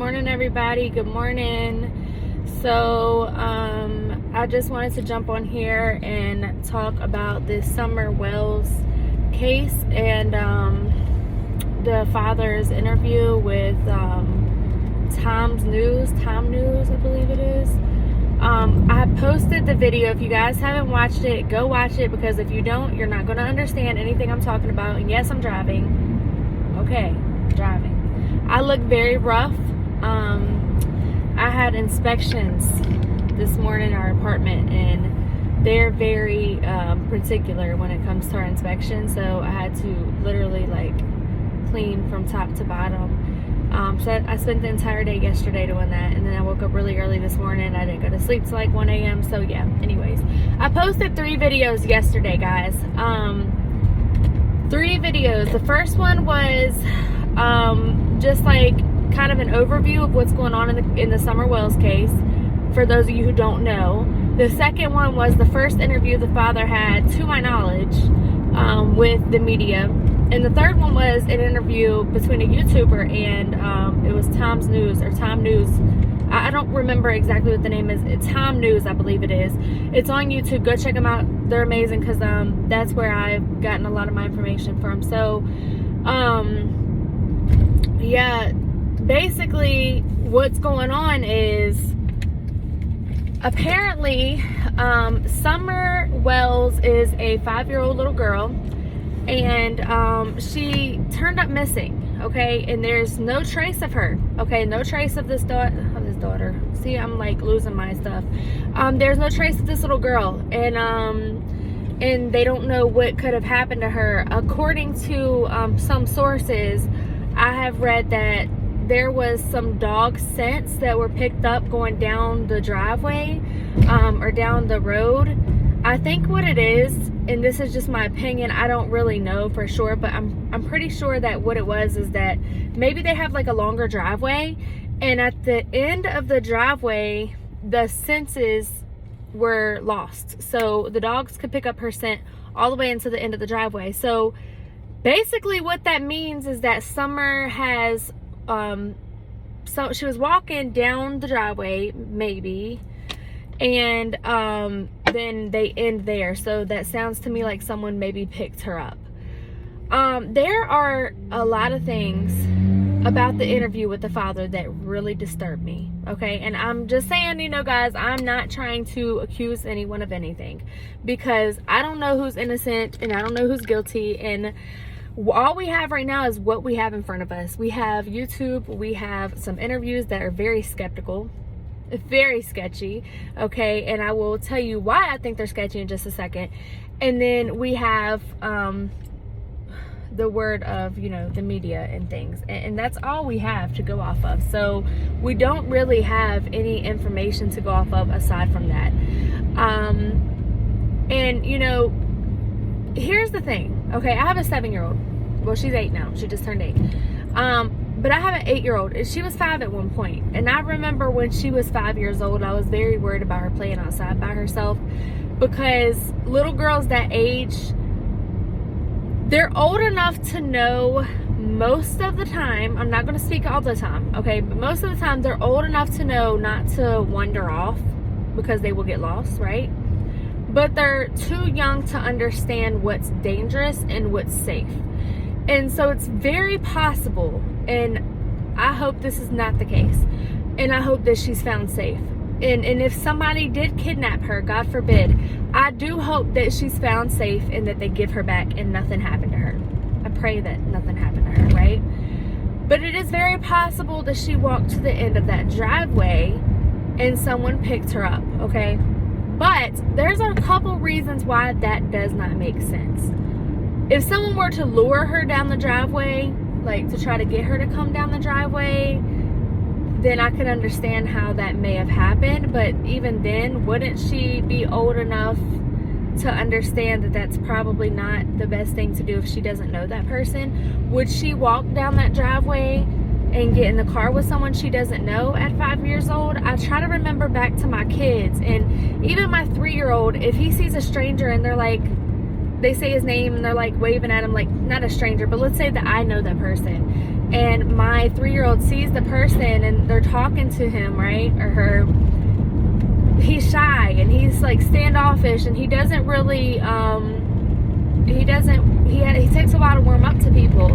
morning, everybody. Good morning. So I just wanted to jump on here and talk about this summerwells case and the father's interview with Time News, I believe it is. I posted the video. If you guys haven't watched it, go watch it, because if you don't, you're not going to understand anything I'm talking about. And yes, I'm driving. Okay, driving. I look very rough. I had inspections this morning in our apartment, and they're very particular when it comes to our inspection. So I had to literally clean from top to bottom. So I spent the entire day yesterday doing that, and then I woke up really early this morning. I didn't go to sleep till 1 a.m. So yeah, anyways, I posted 3 videos yesterday, guys. 3 videos. The first one was just kind of an overview of what's going on in the summerwells case, for those of you who don't know. The second one was the first interview the father had, to my knowledge, with the media. And the third one was an interview between a YouTuber and it was Time News. I don't remember exactly what the name is. It's Time News, I believe it is. It's on YouTube. Go check them out. They're amazing, because that's where I've gotten a lot of my information from. So yeah, basically what's going on is, apparently Summer Wells is a 5-year-old little girl, and she turned up missing. Okay, and there's no trace of her. Okay, no trace of this daughter. See, I'm losing my stuff. There's no trace of this little girl, and they don't know what could have happened to her. According to some sources, I have read that there was some dog scents that were picked up going down the driveway or down the road. I think what it is, and this is just my opinion, I don't really know for sure, but I'm pretty sure that what it was is that maybe they have a longer driveway, and at the end of the driveway the senses were lost, so the dogs could pick up her scent all the way into the end of the driveway. So basically what that means is that Summer has so she was walking down the driveway, maybe, and then they end there. So that sounds to me like someone maybe picked her up. There are a lot of things about the interview with the father that really disturbed me. Okay, and I'm just saying, guys, I'm not trying to accuse anyone of anything, because I don't know who's innocent and I don't know who's guilty, and all we have right now is what we have in front of us. We have YouTube, we have some interviews that are very skeptical, very sketchy, okay, and I will tell you why I think they're sketchy in just a second. And then we have the word of the media and things, and that's all we have to go off of. So we don't really have any information to go off of aside from that. And here's the thing, okay, I have a 7-year-old. Well, she's 8 now. She just turned 8. But I have an 8-year-old. She was 5 at one point. And I remember when she was 5 years old, I was very worried about her playing outside by herself, because little girls that age, they're old enough to know most of the time, I'm not going to speak all the time, okay, but most of the time they're old enough to know not to wander off, because they will get lost, right? But they're too young to understand what's dangerous and what's safe. And so it's very possible, and I hope this is not the case, and I hope that she's found safe. And if somebody did kidnap her, God forbid, I do hope that she's found safe and that they give her back and nothing happened to her. I pray that nothing happened to her, right? But it is very possible that she walked to the end of that driveway and someone picked her up, okay? But there's a couple reasons why that does not make sense. If someone were to lure her down the driveway, to try to get her to come down the driveway, then I can understand how that may have happened. But even then, wouldn't she be old enough to understand that that's probably not the best thing to do if she doesn't know that person? Would she walk down that driveway and get in the car with someone she doesn't know at 5 years old? I try to remember back to my kids, and even my 3-year-old, if he sees a stranger and they're they say his name and they're waving at him, not a stranger, but let's say that I know that person, and my 3-year-old sees the person and they're talking to him, right, or her. He's shy and he's like standoffish, and he doesn't really he takes a while to warm up to people.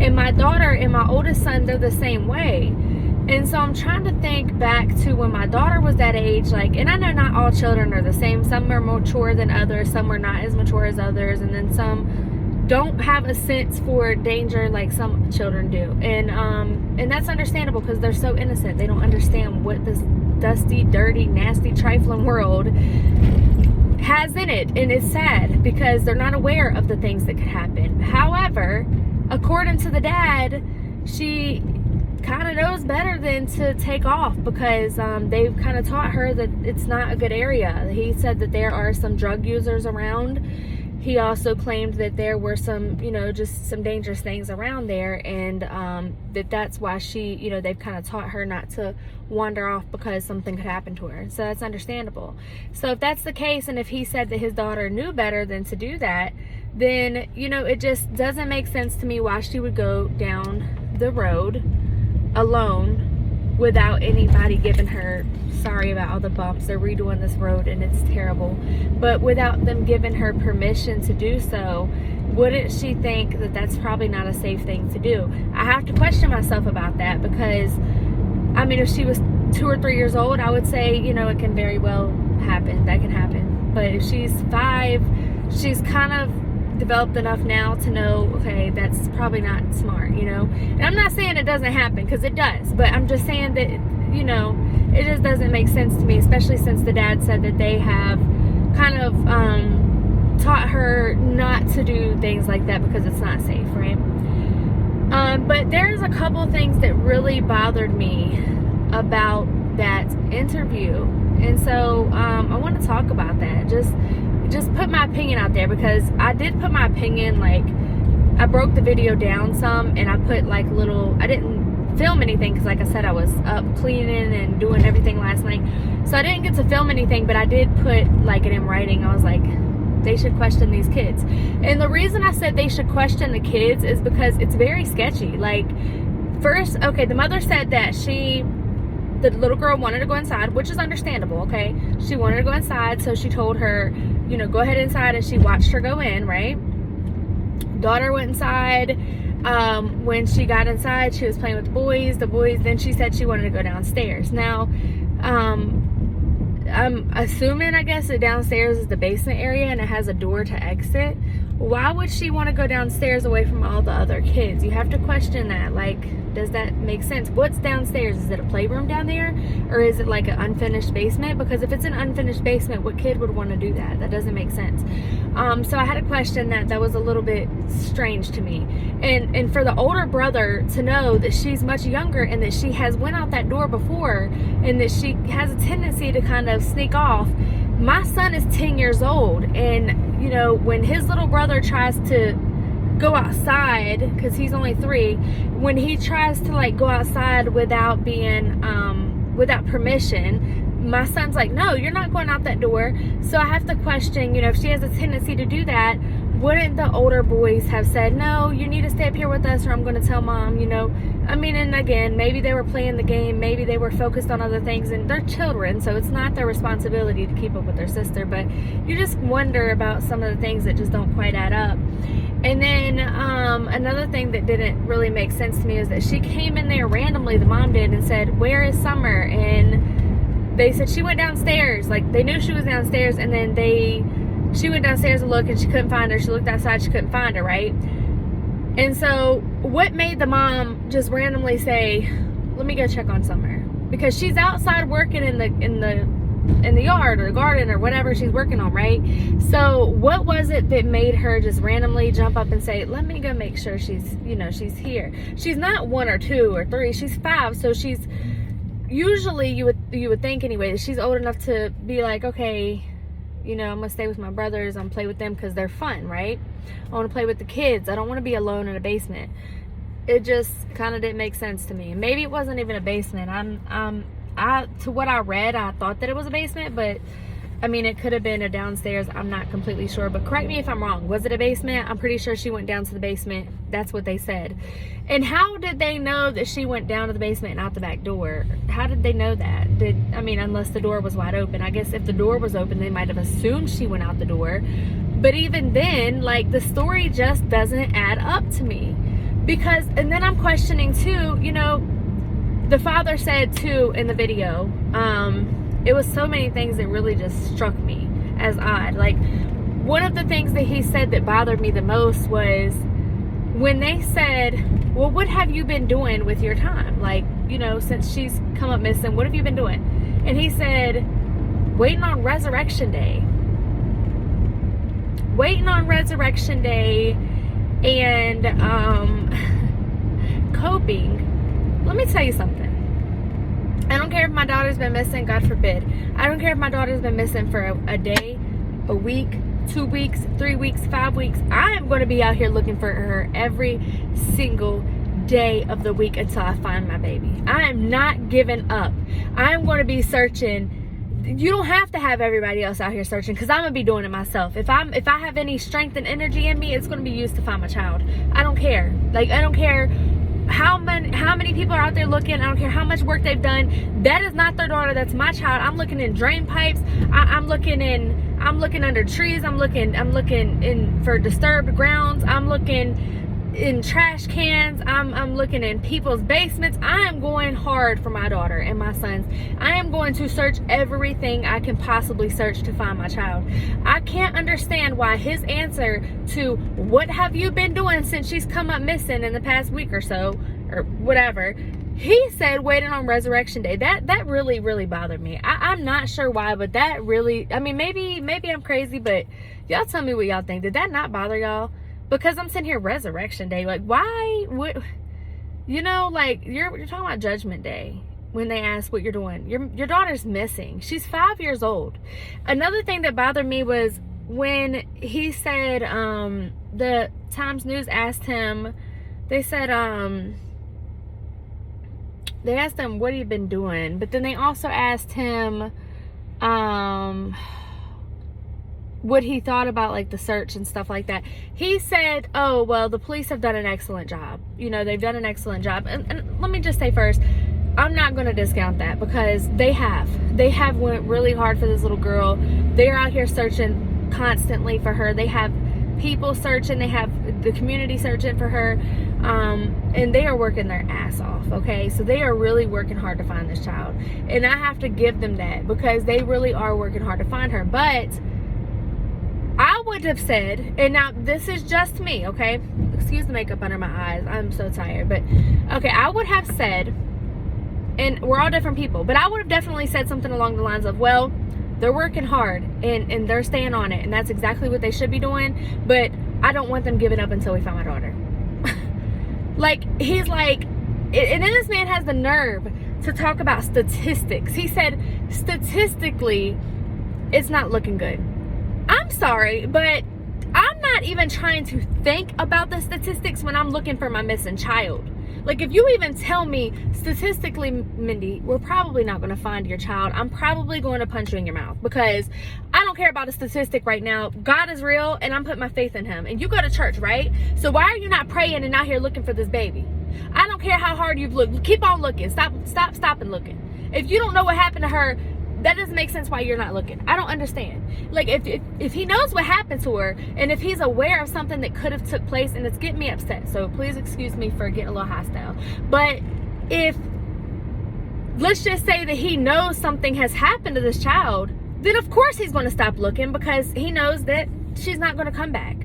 And my daughter and my oldest son, they're the same way. And so I'm trying to think back to when my daughter was that age, like, and I know not all children are the same. Some are more mature than others, some are not as mature as others, and then some don't have a sense for danger like some children do. And that's understandable because they're so innocent. They don't understand what this dusty, dirty, nasty, trifling world has in it. And it's sad because they're not aware of the things that could happen. However, according to the dad, she kind of knows better than to take off because they've kind of taught her that it's not a good area. He said that there are some drug users around. He also claimed that there were some, just some dangerous things around there, and that's why she, they've kind of taught her not to wander off because something could happen to her. So that's understandable. So if that's the case, and if he said that his daughter knew better than to do that, then, it just doesn't make sense to me why she would go down the road alone without anybody giving her, sorry about all the bumps, they're redoing this road and it's terrible, but without them giving her permission to do so. Wouldn't she think that that's probably not a safe thing to do? I have to question myself about that because, if she was 2 or 3 years old, I would say, it can very well happen. That can happen. But if she's 5, she's kind of developed enough now to know, okay, that's probably not smart, And I'm not saying it doesn't happen, because it does, but I'm just saying that, it just doesn't make sense to me, especially since the dad said that they have kind of taught her not to do things like that because it's not safe, right? But there's a couple things that really bothered me about that interview, and so I want to talk about that. Just put my opinion out there, because I did put my opinion, like, I broke the video down some, and I put like I didn't film anything because, like I said, I was up cleaning and doing everything last night, so I didn't get to film anything, but I did put like it in writing. I was like, they should question these kids. And the reason I said they should question the kids is because it's very sketchy. Like, first, okay, the mother said that the little girl wanted to go inside, which is understandable, okay? She wanted to go inside, so she told her, go ahead inside, and she watched her go in, right? Daughter went inside. When she got inside, she was playing with the boys. Then she said she wanted to go downstairs. Now, I'm assuming, I guess, that downstairs is the basement area and it has a door to exit. Why would she want to go downstairs away from all the other kids? You have to question that. Like, does that make sense? What's downstairs? Is it a playroom down there? Or is it like an unfinished basement? Because if it's an unfinished basement, what kid would want to do that? That doesn't make sense. So I had a question that was a little bit strange to me. And for the older brother to know that she's much younger and that she has went out that door before and that she has a tendency to kind of sneak off. My son is 10 years old, and when his little brother tries to go outside, because he's only 3, when he tries to like go outside without being without permission, my son's like, no, you're not going out that door. So I have to question, if she has a tendency to do that, wouldn't the older boys have said, no, you need to stay up here with us or I'm going to tell mom, and again, maybe they were playing the game, maybe they were focused on other things, and they're children, so it's not their responsibility to keep up with their sister, but you just wonder about some of the things that just don't quite add up. And then another thing that didn't really make sense to me is that she came in there randomly, the mom did, and said, where is Summer? And they said she went downstairs. Like, they knew she was downstairs, and then she went downstairs to look and she couldn't find her. She looked outside, she couldn't find her, right? And so what made the mom just randomly say, let me go check on Summer? Because she's outside working in the yard or the garden or whatever she's working on, right? So what was it that made her just randomly jump up and say, let me go make sure she's here? She's not 1 or 2 or 3, she's 5, so she's usually, you would think anyway, that she's old enough to be like, okay, I'm gonna stay with my brothers, I'm gonna play with them because they're fun, right? I want to play with the kids, I don't want to be alone in a basement. It just kind of didn't make sense to me. Maybe it wasn't even a basement. To what I read, I thought that it was a basement, but I mean, it could have been a downstairs. I'm not completely sure, but correct me if I'm wrong. Was it a basement? I'm pretty sure she went down to the basement. That's what they said. And how did they know that she went down to the basement and out the back door? How did they know that? I mean, unless the door was wide open. I guess if the door was open, they might have assumed she went out the door. But even then, like, the story just doesn't add up to me. Because, and then I'm questioning too, you know, the father said too in the video, it was so many things that really just struck me as odd. Like, one of the things that he said that bothered me the most was when they said, well, what have you been doing with your time? Like, you know, since she's come up missing, what have you been doing? And he said, waiting on Resurrection Day. Waiting on Resurrection Day and coping. Let me tell you something. I don't care if my daughter's been missing, God forbid. I don't care if my daughter's been missing for a day, a week, 2 weeks, 3 weeks, 5 weeks. I am going to be out here looking for her every single day of the week until I find my baby. I am not giving up. I am going to be searching. You don't have to have everybody else out here searching, because I'm going to be doing it myself. If I have any strength and energy in me, it's going to be used to find my child. I don't care. Like, I don't care how many people are out there looking. I don't care how much work they've done. That is not their daughter. That's my child. I'm looking in drain pipes. I'm looking under trees. I'm looking in for disturbed grounds. I'm looking in trash cans. I'm looking in people's basements. I am going hard for my daughter and my sons. I am going to search everything I can possibly search to find my child. I can't understand why his answer to what have you been doing since she's come up missing in the past week or so, or whatever, he said waiting on Resurrection Day. That really, really bothered me. I'm not sure why, but that really, I mean, maybe I'm crazy, but y'all tell me what y'all think. Did that not bother y'all? Because I'm sitting here, Resurrection Day. Like, why would, you know, like, you're talking about Judgment Day when they ask what you're doing. Your daughter's missing. She's 5 years old. Another thing that bothered me was when he said, the Times News asked him, they said, they asked him what he'd been doing, but then they also asked him, what he thought about, like, the search and stuff like that. He said, oh, well, the police have done an excellent job. You know, they've done an excellent job. And let me just say first, I'm not going to discount that, because they have went really hard for this little girl. They're out here searching constantly for her. They have people searching. They have the community searching for her. And they are working their ass off, okay? So they are really working hard to find this child. And I have to give them that, because they really are working hard to find her. But I would have said, and now this is just me, okay? Excuse the makeup under my eyes. I'm so tired. But, okay, I would have said, and we're all different people, but I would have definitely said something along the lines of, well, they're working hard, and they're staying on it, and that's exactly what they should be doing, but I don't want them giving up until we find my daughter. Like, he's like, and then this man has the nerve to talk about statistics. He said, statistically, it's not looking good. I'm sorry, but I'm not even trying to think about the statistics when I'm looking for my missing child. Like, if you even tell me statistically, Mindy, we're probably not going to find your child, I'm probably going to punch you in your mouth, because I don't care about a statistic right now. God is real, and I'm putting my faith in him. And you go to church, right? So why are you not praying and out here looking for this baby? I don't care how hard you've looked. Keep on looking. Stop and looking. If you don't know what happened to her, that doesn't make sense why you're not looking. I don't understand. Like, if he knows what happened to her, and if he's aware of something that could have took place, and it's getting me upset, so please excuse me for getting a little hostile. But if, let's just say that he knows something has happened to this child, then of course he's going to stop looking, because he knows that she's not going to come back.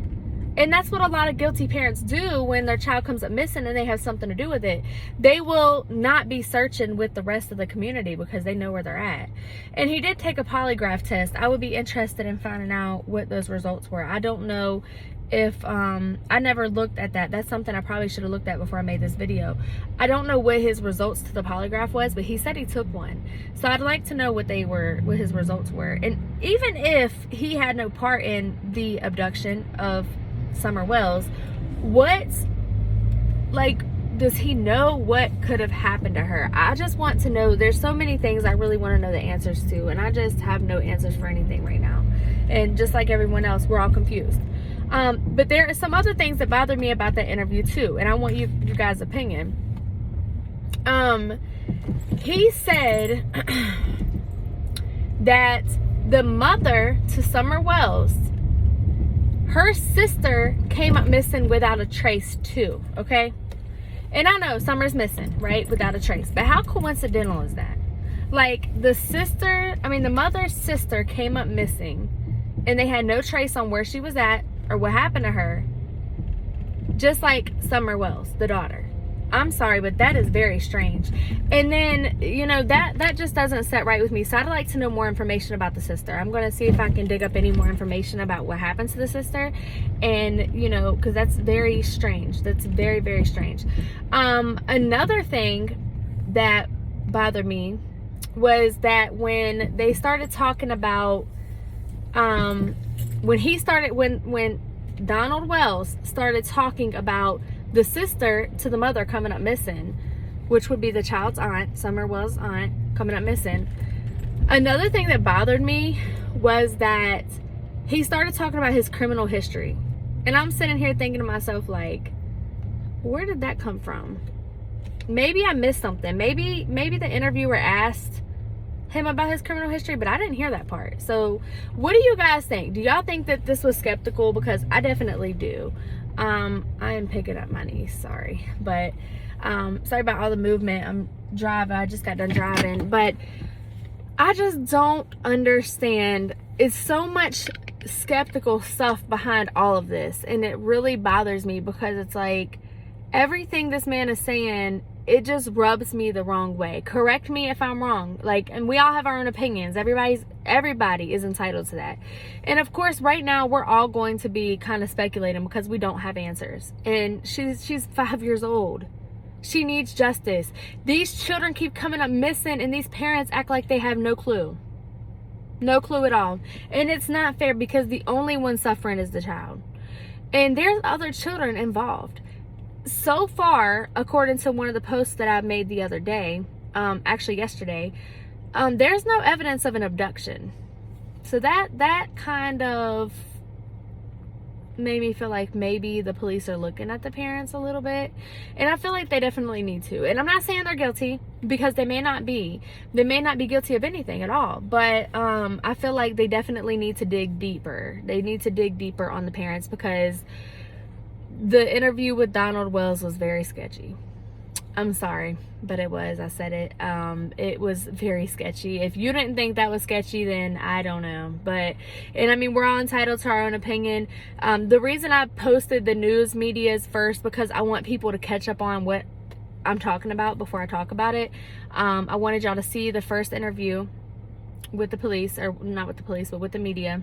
And that's what a lot of guilty parents do when their child comes up missing and they have something to do with it. They will not be searching with the rest of the community because they know where they're at. And he did take a polygraph test. I would be interested in finding out what those results were. I don't know if, I never looked at that. That's something I probably should have looked at before I made this video. I don't know what his results to the polygraph was, but he said he took one. So I'd like to know what his results were. And even if he had no part in the abduction of Summerwells, does he know what could have happened to her? I just want to know. There's so many things I really want to know the answers to, and I just have no answers for anything right now. And just like everyone else, we're all confused. But there are some other things that bother me about that interview too, and I want you guys' opinion. He said that the mother to Summer Wells, her sister came up missing without a trace too, okay? And I know Summer's missing, right? Without a trace. But how coincidental is that? Like, the mother's sister came up missing and they had no trace on where she was at or what happened to her. Just like Summer Wells, the daughter. I'm sorry, but that is very strange. And then, that just doesn't set right with me. So I'd like to know more information about the sister. I'm going to see if I can dig up any more information about what happened to the sister. And, because that's very strange. That's very, very strange. Another thing that bothered me was that when they started talking about, when Donald Wells started talking about the sister to the mother coming up missing, which would be the child's aunt, Summer Wells' aunt, coming up missing. Another thing that bothered me was that he started talking about his criminal history. And I'm sitting here thinking to myself, like, where did that come from? Maybe I missed something. Maybe the interviewer asked him about his criminal history, but I didn't hear that part. So what do you guys think? Do y'all think that this was skeptical? Because I definitely do. I am picking up my niece, sorry, but sorry about all the movement. I'm driving. I just got done driving, but I just don't understand. It's so much skeptical stuff behind all of this, and it really bothers me because it's like everything this man is saying, it just rubs me the wrong way. Correct me if I'm wrong. Like, and we all have our own opinions. Everybody is entitled to that. And of course, right now we're all going to be kind of speculating because we don't have answers. And she's 5 years old. She needs justice. These children keep coming up missing, and these parents act like they have no clue. No clue at all. And it's not fair because the only one suffering is the child. And there's other children involved. So far, according to one of the posts that I made the other day, actually yesterday, there's no evidence of an abduction. So that kind of made me feel like maybe the police are looking at the parents a little bit. And I feel like they definitely need to. And I'm not saying they're guilty, because they may not be. They may not be guilty of anything at all. But I feel like they definitely need to dig deeper. They need to dig deeper on the parents, because the interview with Donald Wells was very sketchy. I'm sorry, but it was. I said it. It was very sketchy. If you didn't think that was sketchy, then I don't know. And I mean, we're all entitled to our own opinion. The reason I posted the news media is first because I want people to catch up on what I'm talking about before I talk about it. I wanted y'all to see the first interview with the police, or not with the police, but with the media.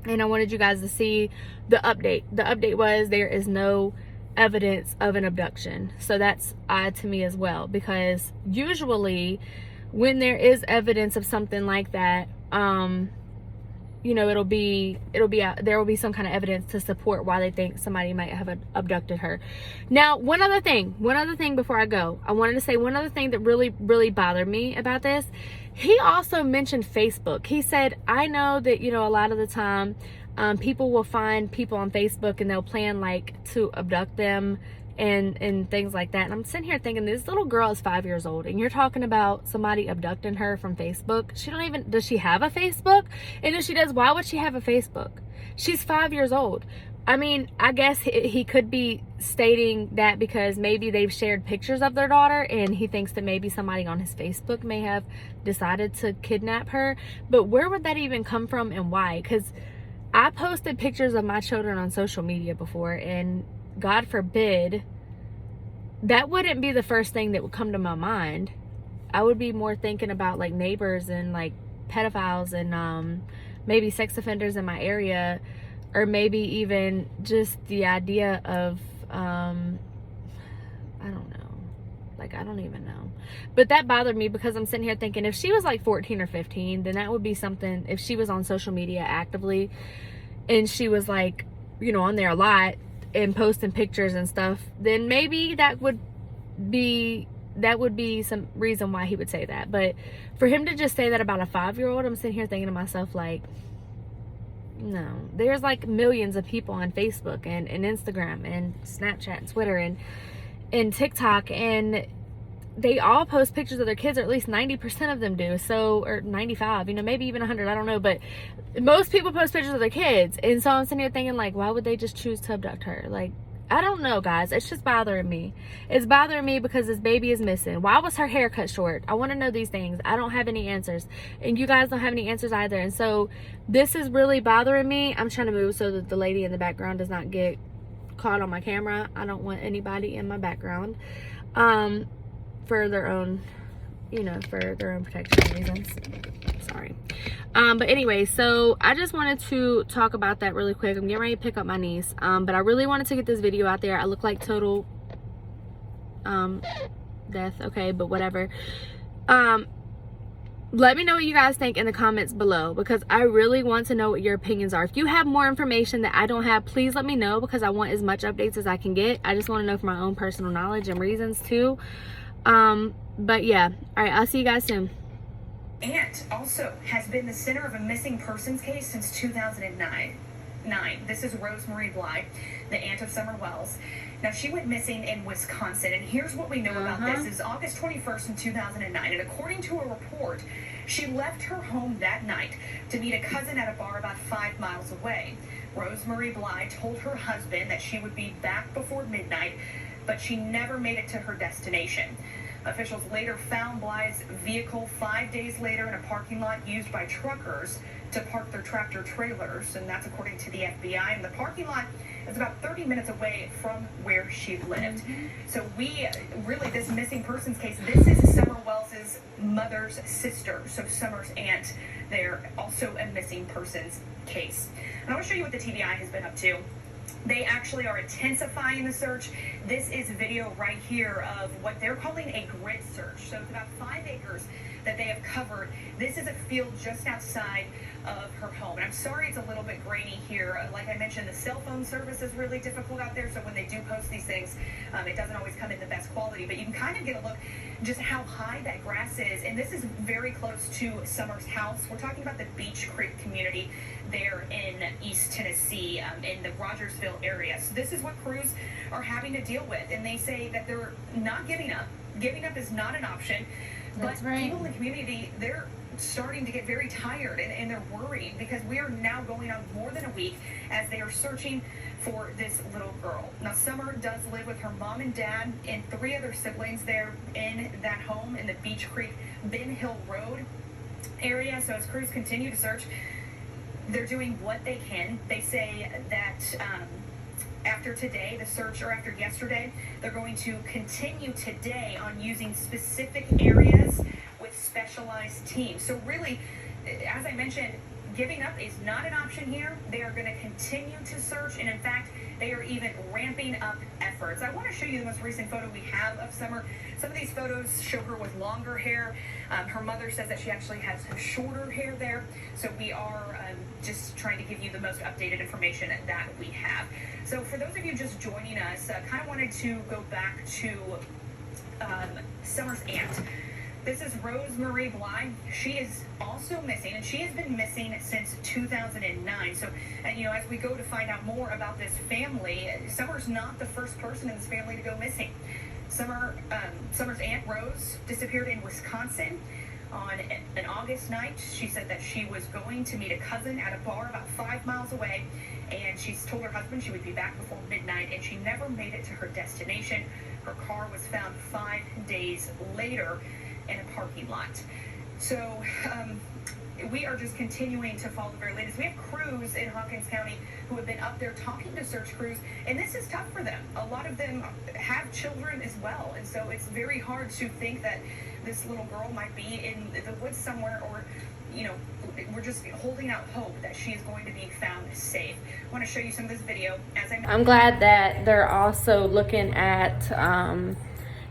And I wanted you guys to see the update. The update was there is no evidence of an abduction. So that's odd to me as well, because usually when there is evidence of something like that, there will be some kind of evidence to support why they think somebody might have abducted her. Now, one other thing before I go, I wanted to say one other thing that really, really bothered me about this. He also mentioned Facebook. He said, I know that, a lot of the time, people will find people on Facebook and they'll plan like to abduct them and things like that. And I'm sitting here thinking, this little girl is 5 years old, and you're talking about somebody abducting her from Facebook. Does she have a Facebook? And if she does, why would she have a Facebook? She's 5 years old. I mean, I guess he could be stating that because maybe they've shared pictures of their daughter, and he thinks that maybe somebody on his Facebook may have decided to kidnap her. But where would that even come from, and why? Because I posted pictures of my children on social media before, and God forbid, that wouldn't be the first thing that would come to my mind. I would be more thinking about like neighbors and like pedophiles and maybe sex offenders in my area, or maybe even just the idea of I don't know. Like, I don't even know. But that bothered me because I'm sitting here thinking, if she was like 14 or 15, then that would be something. If she was on social media actively and she was like, on there a lot and posting pictures and stuff, then maybe that would would be some reason why he would say that. But for him to just say that about a 5-year-old, I'm sitting here thinking to myself, like, no. There's like millions of people on Facebook and Instagram and Snapchat and Twitter and TikTok, and they all post pictures of their kids, or at least 90% of them do. So, or 95, maybe even 100, I don't know. But most people post pictures of their kids. And so I'm sitting here thinking, like, why would they just choose to abduct her? Like, I don't know, guys. It's just bothering me. It's bothering me because this baby is missing. Why was her hair cut short? I want to know these things. I don't have any answers. And you guys don't have any answers either. And so this is really bothering me. I'm trying to move so that the lady in the background does not get caught on my camera. I don't want anybody in my background. For their own, for their own protection reasons. Sorry. But anyway, so I just wanted to talk about that really quick. I'm getting ready to pick up my niece. But I really wanted to get this video out there. I look like total death, okay, but whatever. Let me know what you guys think in the comments below, because I really want to know what your opinions are. If you have more information that I don't have, please let me know, because I want as much updates as I can get. I just want to know for my own personal knowledge and reasons too. But yeah, all right, I'll see you guys soon. Aunt also has been the center of a missing persons case since 2009. This is Rosemary Bly, the aunt of Summerwells. Now, she went missing in Wisconsin, and here's what we know about this. Is August 21st in 2009, and according to a report, she left her home that night to meet a cousin at a bar about 5 miles away. Rosemary Bly told her husband that she would be back before midnight, but she never made it to her destination. Officials later found Bly's vehicle 5 days later in a parking lot used by truckers to park their tractor trailers, and that's according to the FBI. And the parking lot is about 30 minutes away from where she lived. So this missing persons case, this is Summer Wells' mother's sister, so Summer's aunt. They're also a missing persons case. And I want to show you what the TBI has been up to. They actually are intensifying the search. This is video right here of what they're calling a grid search. So it's about 5 acres that they have covered. This is a field just outside of her home. And I'm sorry it's a little bit grainy here. Like I mentioned, the cell phone service is really difficult out there. So when they do post these things, it doesn't always come in the best quality. But you can kind of get a look just how high that grass is. And this is very close to Summer's house. We're talking about the Beach Creek community there in East Tennessee, in the Rogersville area. So this is what crews are having to deal with. And they say that they're not giving up. Giving up is not an option. But people in the community, they're starting to get very tired, and they're worried because we are now going on more than a week as they are searching for this little girl. Now, Summer does live with her mom and dad and 3 other siblings there in that home in the Beach Creek, Ben Hill Road area. So as crews continue to search, they're doing what they can. They say that after today, the search, or after yesterday, they're going to continue today on using specific areas with specialized teams. So really, as I mentioned, giving up is not an option here. They are going to continue to search, and in fact, they are even ramping up efforts. I want to show you the most recent photo we have of Summer. Some of these photos show her with longer hair. Her mother says that she actually has shorter hair there. So we are just trying to give you the most updated information that we have. So for those of you just joining us, kind of wanted to go back to Summer's aunt. This is Rosemary Bly. She is also missing, and she has been missing since 2009. So, as we go to find out more about this family, Summer's not the first person in this family to go missing. Summer's aunt Rose disappeared in Wisconsin on an August night. She said that she was going to meet a cousin at a bar about 5 miles away, and she's told her husband she would be back before midnight, and she never made it to her destination. Her car was found 5 days later in a parking lot. So we are just continuing to follow the very latest. We have crews in Hawkins County who have been up there talking to search crews, and this is tough for them. A lot of them have children as well, and so it's very hard to think that this little girl might be in the woods somewhere, or we're just holding out hope that she is going to be found safe. I want to show you some of this video. I'm glad that they're also looking at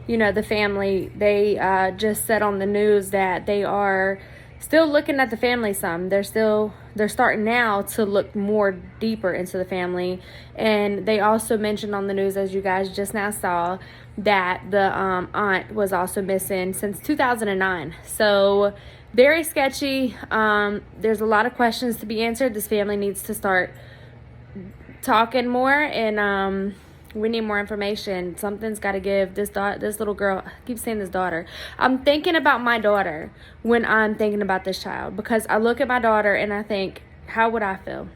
the family. They just said on the news that they are still looking at the family some. They're starting now to look more deeper into the family. And they also mentioned on the news, as you guys just now saw, that the aunt was also missing since 2009. So very sketchy. There's a lot of questions to be answered. This family needs to start talking more, and we need more information. Something's got to give. This little girl, I keep saying this daughter. I'm thinking about my daughter when I'm thinking about this child, because I look at my daughter and I think, how would I feel?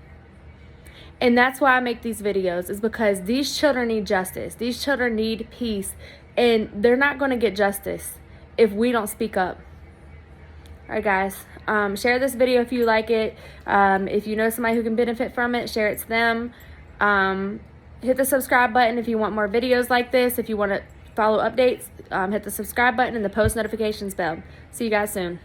And that's why I make these videos, is because these children need justice. These children need peace, and they're not going to get justice if we don't speak up. All right, guys, share this video if you like it. If you know somebody who can benefit from it, share it to them. Hit the subscribe button if you want more videos like this. If you want to follow updates, hit the subscribe button and the post notifications bell. See you guys soon.